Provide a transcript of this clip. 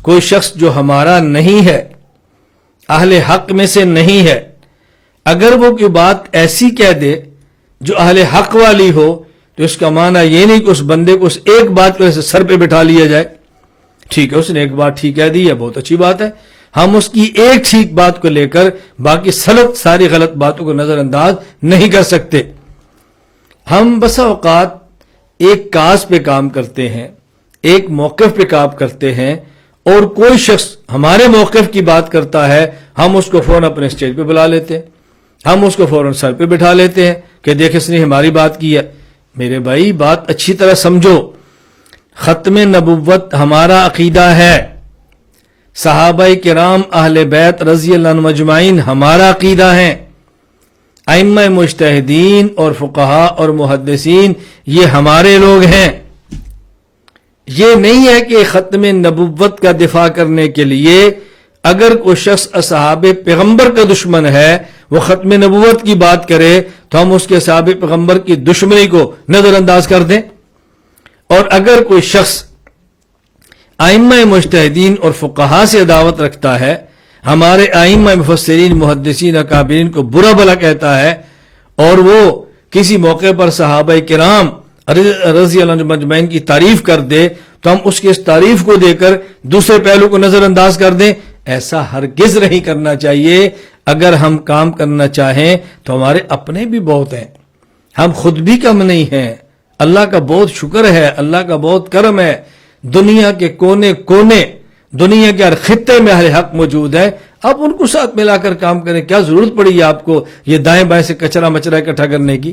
کوئی شخص جو ہمارا نہیں ہے، اہل حق میں سے نہیں ہے، اگر وہ کوئی بات ایسی کہہ دے جو اہل حق والی ہو تو اس کا معنی یہ نہیں کہ اس بندے کو اس ایک بات کو ایسے سر پہ بٹھا لیا جائے. ٹھیک ہے، اس نے ایک بات ٹھیک کہہ دی ہے، بہت اچھی بات ہے. ہم اس کی ایک ٹھیک بات کو لے کر باقی ساری غلط باتوں کو نظر انداز نہیں کر سکتے. ہم بسا اوقات ایک کاز پہ کام کرتے ہیں، ایک موقف پہ کام کرتے ہیں، اور کوئی شخص ہمارے موقف کی بات کرتا ہے، ہم اس کو فوراً اپنے اسٹیج پہ بلا لیتے ہیں، ہم اس کو فوراً سر پہ بٹھا لیتے ہیں کہ دیکھ اس نے ہماری بات کی ہے. میرے بھائی بات اچھی طرح سمجھو، ختم نبوت ہمارا عقیدہ ہے، صحابہ کرام اہل بیت رضی اللہ عنہم اجمعین ہمارا عقیدہ ہے، ائمہ مجتہدین اور فقہا اور محدثین یہ ہمارے لوگ ہیں. یہ نہیں ہے کہ ختم نبوت کا دفاع کرنے کے لیے اگر کوئی شخص اصحاب پیغمبر کا دشمن ہے وہ ختم نبوت کی بات کرے تو ہم اس کے اصحاب پیغمبر کی دشمنی کو نظر انداز کر دیں. اور اگر کوئی شخص ائمہ مجتہدین اور فقہا سے عداوت رکھتا ہے، ہمارے ائمہ مفسرین محدثین اکابرین کو برا بھلا کہتا ہے، اور وہ کسی موقع پر صحابہ کرام رضی اللہ عنہم اجمعین کی تعریف کر دے تو ہم اس کی اس تعریف کو دے کر دوسرے پہلو کو نظر انداز کر دیں. ایسا ہرگز نہیں کرنا چاہیے. اگر ہم کام کرنا چاہیں تو ہمارے اپنے بھی بہت ہیں، ہم خود بھی کم نہیں ہیں. اللہ کا بہت شکر ہے، اللہ کا بہت کرم ہے، دنیا کے کونے کونے، دنیا کے ہر خطے میں اہل حق موجود ہے. اب ان کو ساتھ ملا کر کام کریں. کیا ضرورت پڑی ہے آپ کو یہ دائیں بائیں سے کچرا مچرا اکٹھا کرنے کی؟